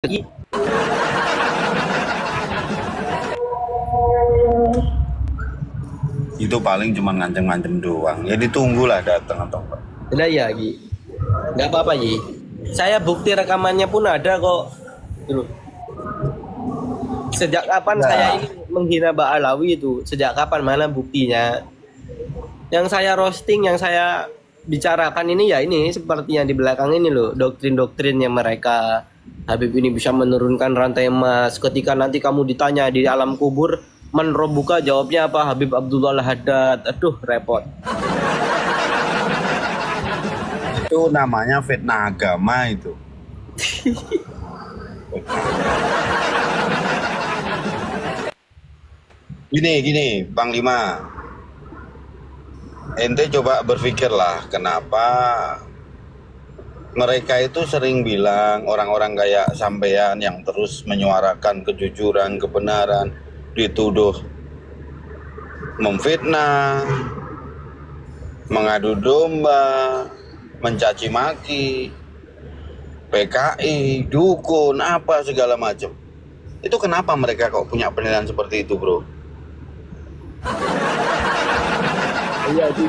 lagi. Itu paling cuma ngancem-ngancem doang. Ya ditunggulah datang atau enggak. Udah ya, Gi. Nggak apa-apa, Gi. Saya bukti rekamannya pun ada kok. Tuh. Sejak kapan Ya. saya ini menghina Mbak Alawi itu? Sejak kapan? Mana buktinya? Yang saya roasting, yang saya bicarakan ini ya ini seperti yang di belakang ini loh, doktrin-doktrinnya mereka. Habib ini bisa menurunkan rantai emas. Ketika nanti kamu ditanya di alam kubur, man robuka, jawabnya apa? Habib Abdullah Haddad. Aduh, repot. Itu namanya fitnah agama itu. Gini, Panglima. Ente coba berpikirlah kenapa mereka itu sering bilang orang-orang kayak sampean yang terus menyuarakan kejujuran, kebenaran, dituduh memfitnah, mengadu domba, mencaci maki, PKI, dukun, apa segala macam. Itu kenapa mereka kok punya penilaian seperti itu, bro? Iya, itu.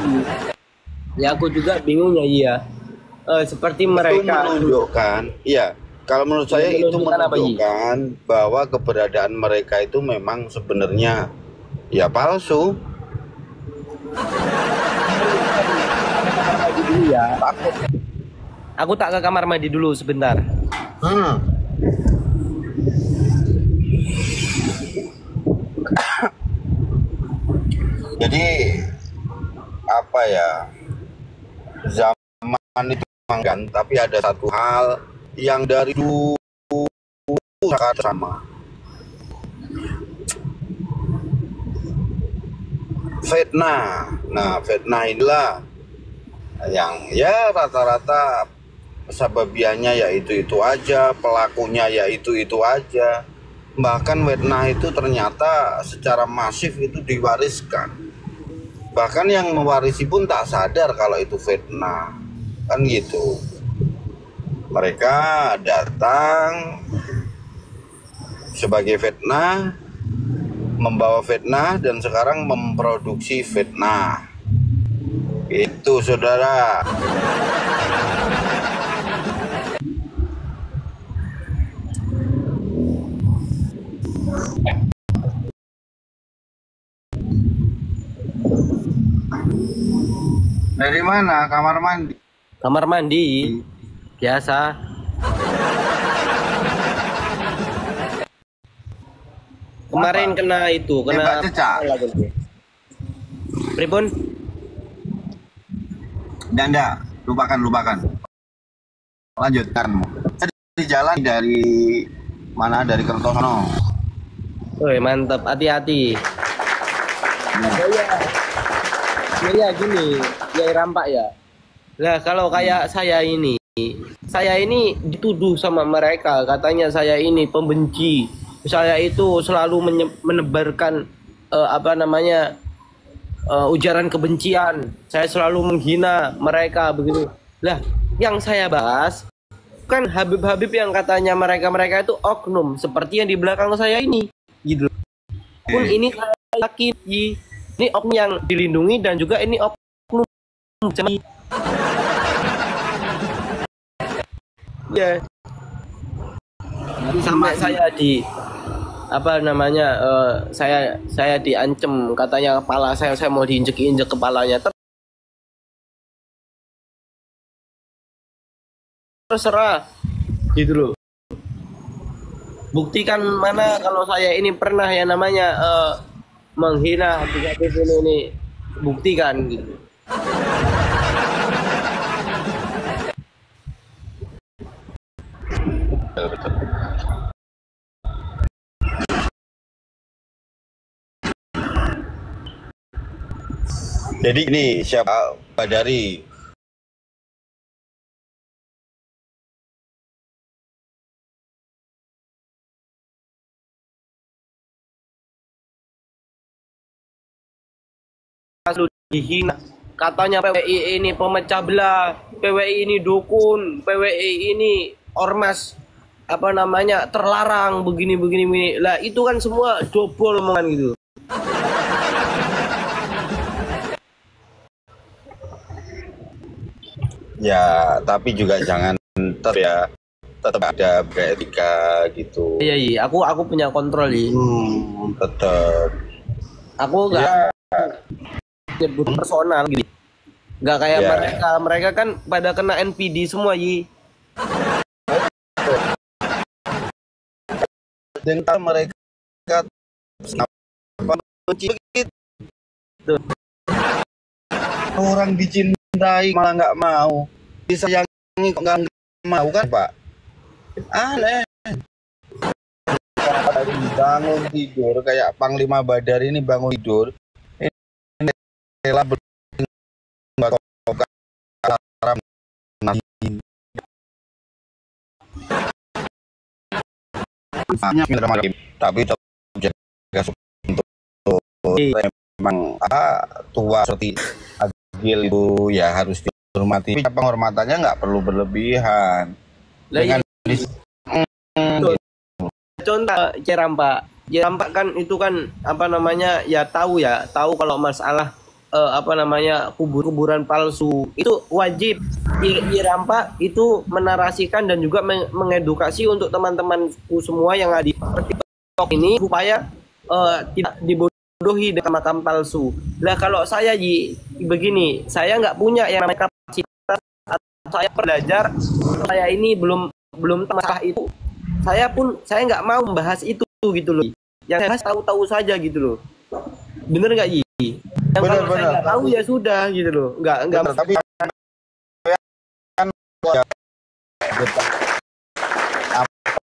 Ya aku juga bingung ya, iya. Seperti Itu mereka menunjukkan, iya, kalau menurut saya itu menunjukkan apa, Yi? menunjukkan bahwa keberadaan mereka itu memang sebenarnya ya palsu. Dulu ya. Aku tak ke kamar mandi dulu sebentar. Hmm. Jadi apa ya, zaman itu memang kan, tapi ada satu hal yang dari dulu sangat sama, fitnah. Nah, fitnah inilah yang ya rata-rata sababiannya ya itu aja, pelakunya ya itu aja. Bahkan fitnah itu ternyata secara masif itu diwariskan. Bahkan yang mewarisi pun tak sadar kalau itu fitnah. Kan gitu. Mereka datang sebagai fitnah, membawa fitnah, dan sekarang memproduksi fitnah. Itu, saudara. Dari mana? Kamar mandi? Kamar mandi biasa. Kemarin kena itu, Tembak kena cecak. Pripun? Danda, lupakan. Lanjutkan. Di jalan dari mana? Dari Kertosono. Woi, mantap, hati-hati. Ya gini, ya rampak ya. Nah, kalau kayak saya ini dituduh sama mereka, katanya saya ini pembenci. Saya itu selalu menebarkan ujaran kebencian. Saya selalu menghina mereka begitu. Lah, yang saya bahas kan Habib-habib yang katanya mereka itu oknum seperti yang di belakang saya ini, gitu. Pun ini saya yakin ini oknum yang dilindungi dan juga ini oknum ya. Sampai saya saya diancam, katanya kepala saya mau diinjek-injek kepalanya. Terserah gitu loh. Buktikan mana kalau saya ini pernah yang namanya menghina Habib ini, buktikan gitu. Betul. Jadi ini siapa? Badari. Selalu dihina, katanya PWI ini pemecah belah, PWI ini dukun, PWI ini ormas. apa namanya terlarang begini. Lah itu kan semua dobol omongan gitu. Ya, tapi juga jangan tetap ada beretika gitu. Iya, aku punya kontrol ya. Tetap. Aku nggak nyebut personal gitu. Nggak kayak mereka kan pada kena NPD semua Yi. Dan mereka apa gitu. Orang dicintai malah nggak mau, disayangi kok nggak mau kan Pak? Aneh. Bangun tidur kayak Panglima Badar ini bangun tidur. Ini rela tapi tetap jaga untuk memang tua seperti Agil itu ya harus dihormati. Penghormatannya nggak perlu berlebihan. Dengan contoh Jerampak kan itu kan apa namanya ya tahu kalau masalah apa namanya kuburan palsu itu wajib Jerampak itu menarasikan dan juga mengedukasi untuk teman-temanku semua yang ada di TikTok ini supaya tidak dibodohi dengan makam palsu. Lah kalau saya begini, saya nggak punya yang namanya kapasitas, saya belajar, saya ini belum masalah itu. Saya nggak mau membahas itu gitu loh. Yang saya tahu saja gitu loh. Bener nggak Yi? Yang kalau saya nggak tahu ya sudah gitu loh. Nggak. Tapi kan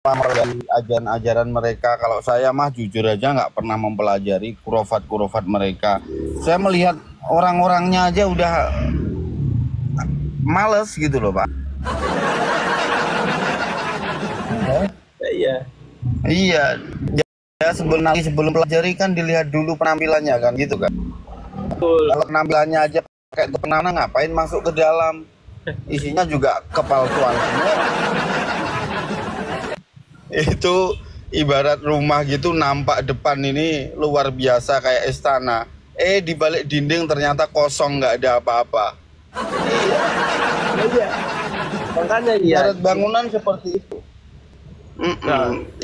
apa dari ajaran mereka. Kalau saya mah jujur aja nggak pernah mempelajari kurofat mereka. Saya melihat orang-orangnya aja udah males gitu loh Pak. Iya. Ya sebelum pelajari kan dilihat dulu penampilannya kan gitu kan. Betul. Kalau penampilannya aja kayak itu penana ngapain masuk ke dalam? Isinya juga kepalsuan semua. Itu ibarat rumah gitu nampak depan ini luar biasa kayak istana. Di balik dinding ternyata kosong nggak ada apa-apa. Iya. Makanya ibarat bangunan seperti itu.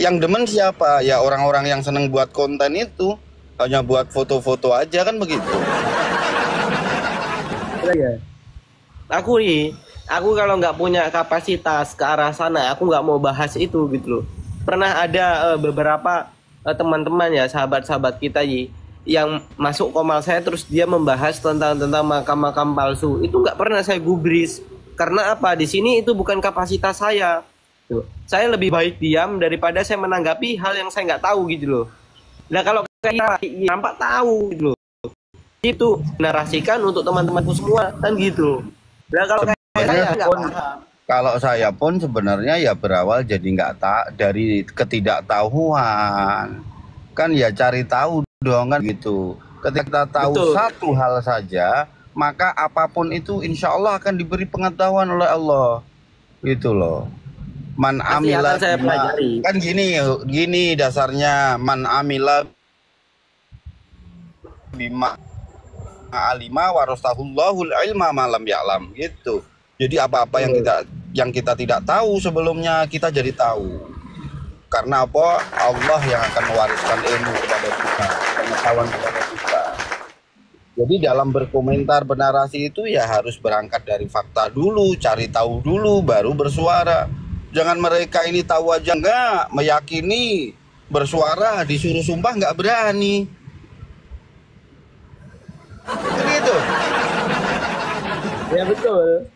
Yang demen siapa? Ya orang-orang yang seneng buat konten itu, hanya buat foto-foto aja kan begitu. Ya. Aku kalau nggak punya kapasitas ke arah sana, aku nggak mau bahas itu gitu loh. Pernah ada beberapa teman-teman ya, sahabat-sahabat kita yang masuk komal saya terus dia membahas tentang makam-makam palsu. Itu nggak pernah saya gubris. Karena apa? Di sini itu bukan kapasitas saya. Saya lebih baik diam daripada saya menanggapi hal yang saya nggak tahu gitu loh. Nah kalau kayak nampak tahu gitu loh, itu narasikan untuk teman-temanku semua kan gitu. Nah kalau kayak saya nggak paham. Kalau saya pun sebenarnya ya berawal jadi dari ketidaktahuan kan ya cari tahu dong kan gitu. Ketika kita tahu satu hal saja maka apapun itu insya Allah akan diberi pengetahuan oleh Allah gitu loh. Man amila kan gini dasarnya man amila bima alima warasahullahul ilma malam ya'lam gitu. Jadi apa-apa yang kita tidak tahu sebelumnya kita jadi tahu. Karena apa? Allah yang akan mewariskan ilmu kepada kita, pengetahuan kepada kita. Jadi dalam berkomentar bernarasi itu ya harus berangkat dari fakta dulu, cari tahu dulu baru bersuara. Jangan mereka ini tahu aja nggak, meyakini, bersuara, disuruh sumpah nggak berani. Begitu. Ya betul.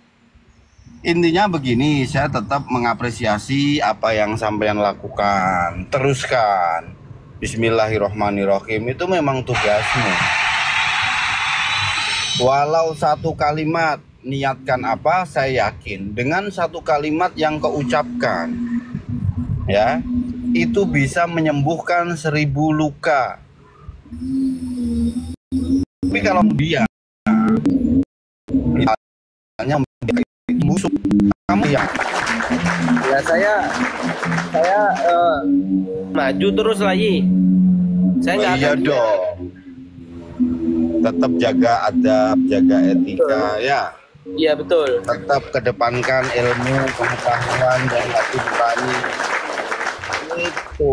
Intinya begini, saya tetap mengapresiasi apa yang sampean lakukan. Teruskan. Bismillahirrohmanirrohim, itu memang tugasmu. Walau satu kalimat, niatkan apa, saya yakin dengan satu kalimat yang kau ucapkan ya itu bisa menyembuhkan 1000 luka. Tapi kalau dia misalnya busuk, kamu yang Ya saya maju terus lagi. Saya Oh, nggak iya akan dong. Tetap jaga adab, jaga etika ya. Iya betul. Tetap kedepankan ilmu, pengetahuan dan hati nurani. Itu.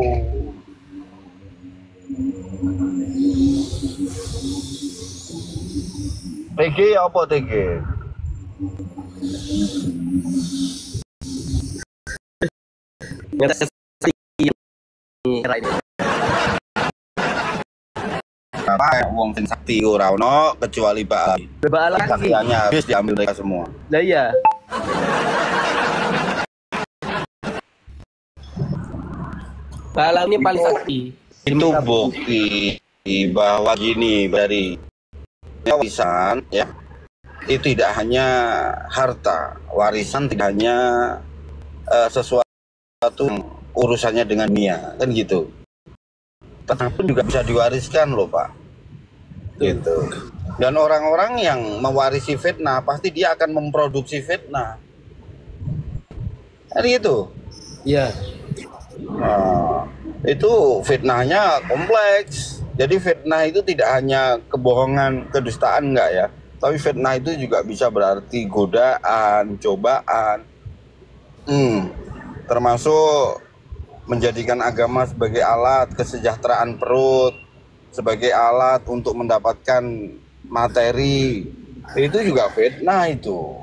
TG apa TG? Ngetes Apa wong sing sakti ora ono kecuali Pak Ali. Bebal lagi. Saktiannya habis diambil mereka semua. Lah iya. Balang ini paling sakti. Itu bukti bahwa gini dari warisan ya, itu tidak hanya harta, warisan tidak hanya sesuatu urusannya dengan dunia kan gitu, tetapi juga bisa diwariskan loh Pak gitu. Dan orang-orang yang mewarisi fitnah pasti dia akan memproduksi fitnah kan gitu. Iya. Nah, itu fitnahnya kompleks. Jadi fitnah itu tidak hanya kebohongan, kedustaan enggak ya. Tapi fitnah itu juga bisa berarti godaan, cobaan. Termasuk menjadikan agama sebagai alat kesejahteraan perut, sebagai alat untuk mendapatkan materi. Itu juga fitnah itu.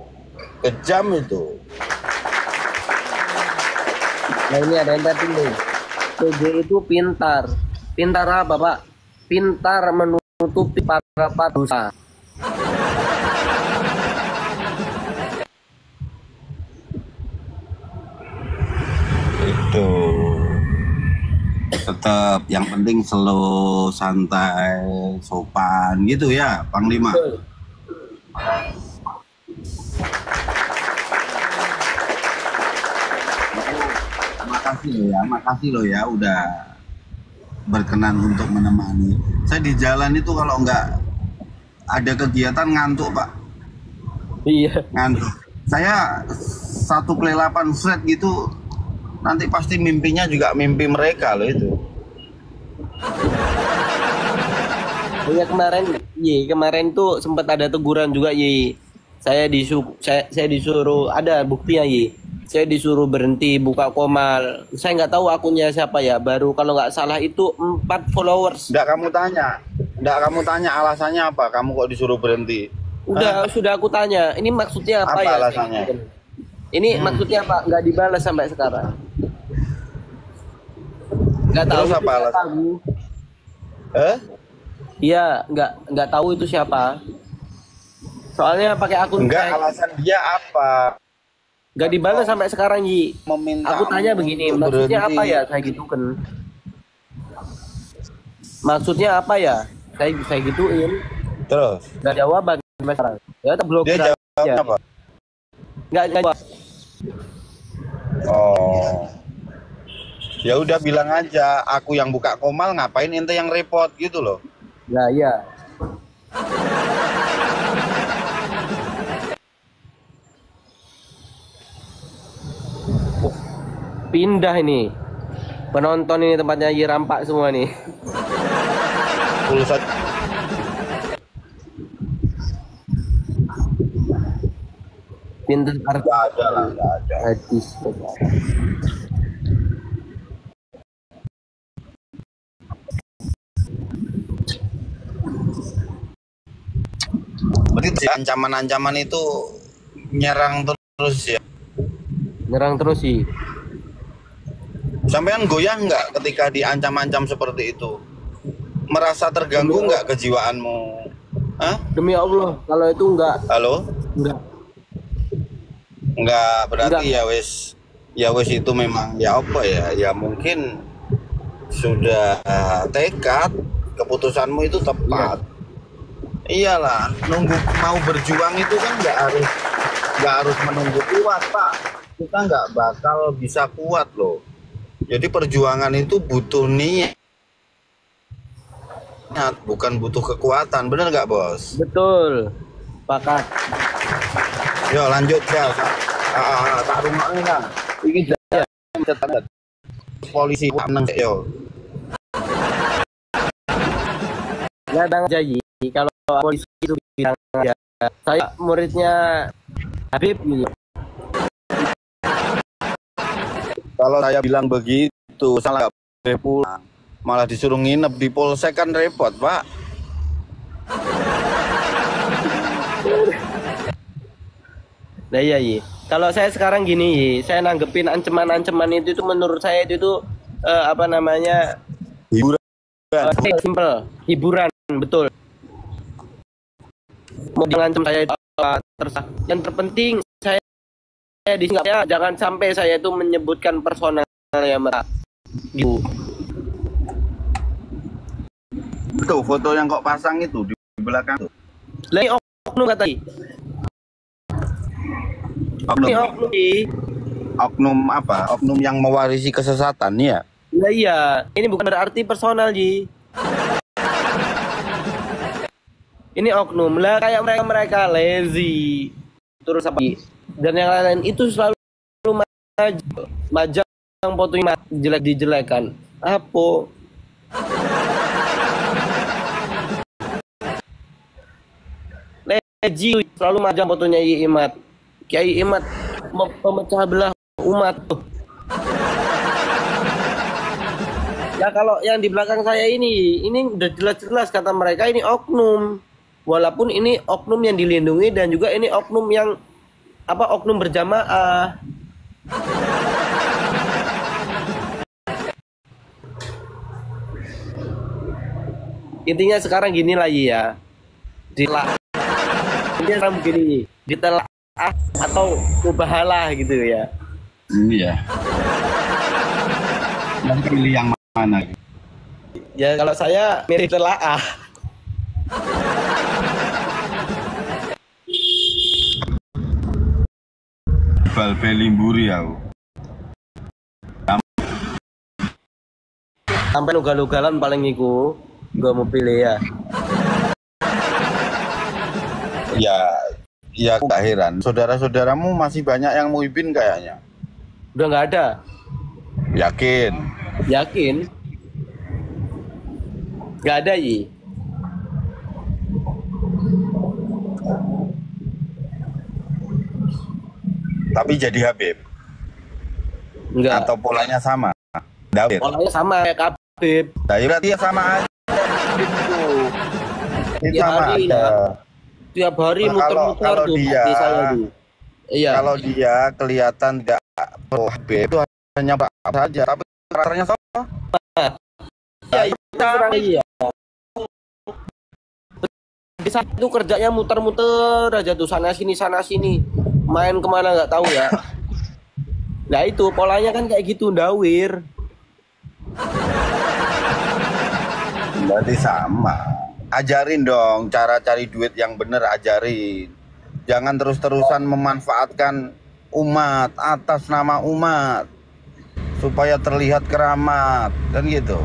Kejam itu. Nah ini ada yang tadi nih. PJ itu pintar. Pintar apa Pak? Pintar menutupi para dosa. Itu tetap yang penting slow, santai, sopan gitu ya Panglima. Betul. Makasih loh ya udah berkenan untuk menemani. Saya di jalan itu kalau nggak ada kegiatan ngantuk Pak. Iya. Ngantuk. Saya satu kelelapan flat gitu, nanti pasti mimpinya juga mimpi mereka loh itu. Iya kemarin tuh sempat ada teguran juga saya disuruh ada buktinya saya disuruh berhenti buka Komal. Saya nggak tahu akunnya siapa ya, baru kalau nggak salah itu 4 followers. Nggak kamu tanya alasannya apa, kamu kok disuruh berhenti? Sudah aku tanya, ini maksudnya apa ya? Alasannya? Ini maksudnya apa? Nggak dibalas sampai sekarang. Nggak tahu. Terus apa alasannya? Iya, nggak tahu itu siapa. Soalnya pakai akun Enggak, alasan dia apa? Nggak dibalas sampai sekarang Meminta aku tanya begini, maksudnya apa ya? Saya gitukan. Maksudnya apa ya? Saya gituin. Terus? Nggak jawaban sekarang. Ya terblokir. Dia jawabnya apa? Nggak jawab. Oh. Ya udah bilang aja, aku yang buka Komal, ngapain ente yang repot gitu loh. Nah, iya. Pindah ini. Penonton ini tempatnya rampak semua nih. Pulsa Pindah nggak ada lah, nggak ada. Hadis. Berarti ancaman-ancaman itu nyerang terus ya. Nyerang terus sih. Sampean goyah nggak ketika diancam-ancam seperti itu? Merasa terganggu nggak kejiwaanmu? Hah? Demi Allah, kalau itu enggak. Halo? Enggak berarti Enggak. ya wes itu memang ya apa ya? Ya mungkin sudah tekad, keputusanmu itu tepat. Iyalah, nunggu mau berjuang itu kan nggak harus menunggu kuat Pak. Kita nggak bakal bisa kuat loh. Jadi perjuangan itu butuh niat, bukan butuh kekuatan, bener nggak Bos? Betul. Pakat. Yo lanjut ya. Tak rungoknya kan. Ini tetap polisi menang yo. Kadang aja Yi, kalau polisi itu bilang ya, saya muridnya Habib gitu. Kalau saya bilang begitu salah nggak boleh pulang, malah disuruh nginep di polsek kan repot Pak. Nah iya Yi, kalau saya sekarang gini Yi, saya nanggepin ancaman-ancaman itu menurut saya itu apa namanya Hiburan. simple, hiburan, betul. Mau ngancam saya itu terserah. Yang terpenting saya di sini ya, jangan sampai saya itu menyebutkan personal ya Mbak. Gitu. Tuh foto yang kok pasang itu di belakang tuh. Lah ini oknum kata Yi. Ini oknum Yi. Oknum apa? Oknum yang mewarisi kesesatan ya. Lah iya, ini bukan berarti personal Ji. Ini oknum lah, kayak mereka lazy terus apa dan yang lain itu selalu majang fotonya jelek-dijelekan apa lazy selalu majang fotonya Imat Kiai Imat pemecah belah umat tuh. Ya kalau yang di belakang saya ini udah jelas-jelas kata mereka ini oknum. Walaupun ini oknum yang dilindungi dan juga ini oknum yang apa oknum berjamaah. Intinya sekarang gini lah ya. Intinya sekarang begini, ditelaah atau mubahalah gitu ya. Iya. Nanti pilih yang mana? Ya kalau saya mirip telaah. Balbe limburi aku. Sampai ugal-ugalan paling iku gua mau pilih ya. Ya aku gak heran. Saudara-saudaramu masih banyak yang muhibin kayaknya. Udah nggak ada. Yakin? Yakin? Nggak ada Yi. Tapi jadi Habib? Enggak. Atau polanya sama? Dawir? Polanya sama kayak Habib. Nah, berarti ya sama aja. Gitu. Ini Tiap sama hari aja. ya. Tiap hari Nah, muter-muter kalau tuh dia, hati saya tuh. Iya. Kalau dia kelihatan tidak pro Habib itu hanya saja, tapi karakternya sama. Ya itu kurang iya. Di saat itu kerjanya muter-muter aja tuh sana sini main kemana nggak tahu ya. Nah itu polanya kan kayak gitu Dawir. Berarti sama. Ajarin dong cara cari duit yang bener, ajarin. Jangan terus-terusan memanfaatkan umat atas nama umat supaya terlihat keramat kan gitu.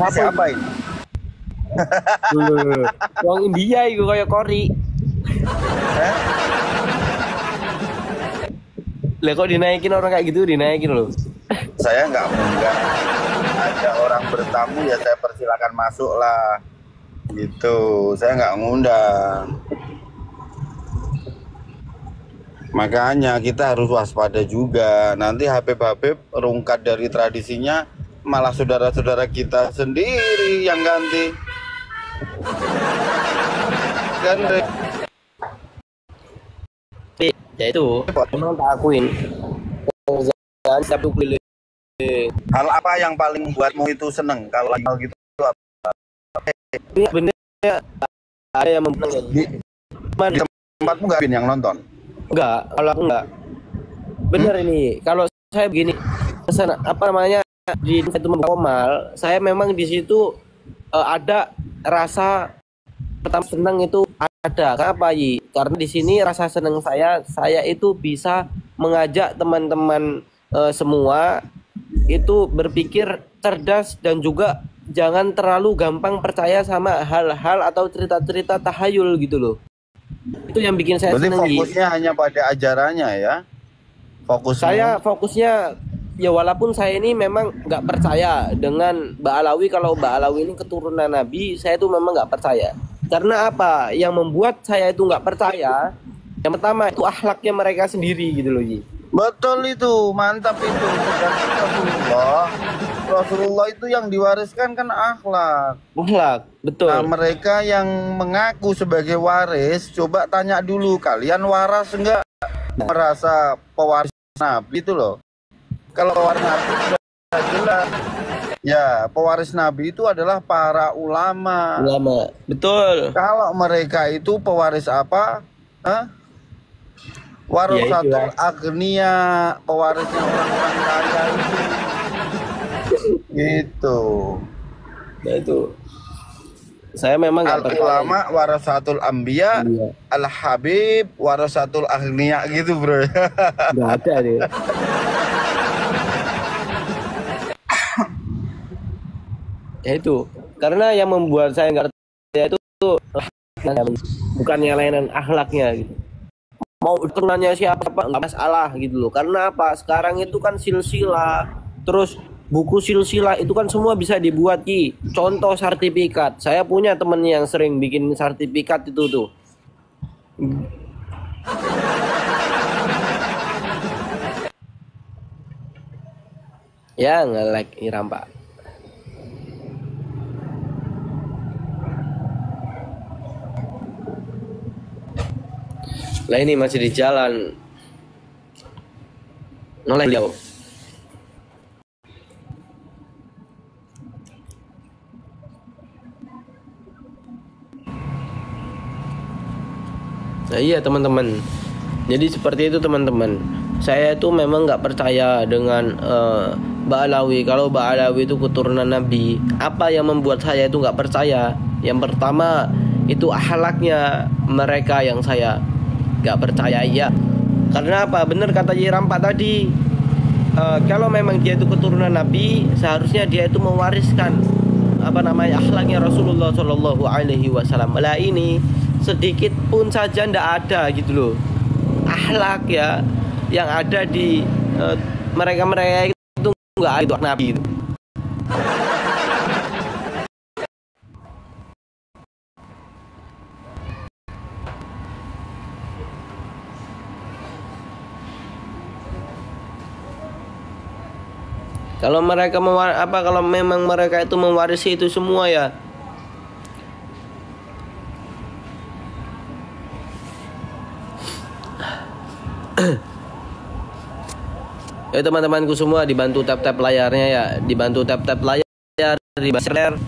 Siapa ini? Wong India itu kayak Kori. Lah kok dinaikin orang kayak gitu dinaikin loh. Saya nggak munggah. Ada orang bertamu ya saya persilakan masuk lah. Gitu. Saya nggak ngundang. Makanya kita harus waspada juga. Nanti Habib-Habib rungkat dari tradisinya, malah saudara-saudara kita sendiri yang ganti. Kan ya itu memang tak akuin. Jangan satu keliling. hal apa yang paling membuatmu itu seneng kalau hal gitu? Ini bener ya, ada yang membenang Di tempatmu nggak yang nonton? enggak, kalau aku enggak. Bener ini, kalau saya begini, kesana, apa namanya di itu Komal, saya memang di situ ada rasa pertama senang itu ada. Kenapa Yi? Karena di sini rasa senang saya itu bisa mengajak teman-teman semua itu berpikir cerdas dan juga jangan terlalu gampang percaya sama hal-hal atau cerita-cerita tahayul gitu loh. Itu yang bikin saya Berarti seneng. fokusnya hanya pada ajarannya ya? Fokusnya. Saya fokusnya ya, walaupun saya ini memang nggak percaya dengan Mbak Alawi. Kalau Mbak Alawi ini keturunan Nabi, saya itu memang nggak percaya. Karena apa? Yang membuat saya itu nggak percaya, yang pertama itu akhlaknya mereka sendiri gitu loh, Ji. Betul itu, mantap itu. Dan Rasulullah itu yang diwariskan kan akhlak. Akhlak, betul. Nah, mereka yang mengaku sebagai waris, coba tanya dulu, kalian waras enggak? Merasa pewaris Nabi itu loh. Kalau pewaris Nabi sudah jelas. Ya, pewaris Nabi itu adalah para ulama. Ulama, betul. Kalau mereka itu pewaris apa? Hah? Warasatul agnia, pewarisnya orang-orang kaya itu. Gitu. Nah itu saya memang nggak Al percaya. ulama warasatul anbiya, Iya. al habib warasatul agnia gitu, bro. Nggak ada deh. Ya itu, karena yang membuat saya nggak percaya itu bukan yang lainan akhlaknya gitu. Mau turunannya siapa nggak masalah gitu loh. Karena apa? Sekarang itu kan silsilah, terus buku silsilah itu kan semua bisa dibuat, Ki. Contoh sertifikat. Saya punya temen yang sering bikin sertifikat itu tuh. Ya nge-like Iram, Pak. Lah ini masih di jalan. Noleh jauh. Nah iya teman-teman. Jadi seperti itu teman-teman. Saya itu memang nggak percaya dengan Mbak Alawi. Kalau Mbak Alawi itu keturunan Nabi. Apa yang membuat saya itu nggak percaya? Yang pertama itu akhlaknya mereka yang saya nggak percaya ya. Karena apa? Bener kata Rampak tadi. Kalau memang dia itu keturunan Nabi, seharusnya dia itu mewariskan akhlaknya Rasulullah Shallallahu Alaihi Wasallam. Lah ini sedikit pun saja ndak ada gitu loh akhlak ya yang ada di mereka itu nggak ada Nabi itu. Kalau mereka kalau memang mereka itu mewarisi itu semua ya. Ya teman-temanku semua, dibantu tap-tap layarnya ya, dibantu tap-tap layar, dibantu share.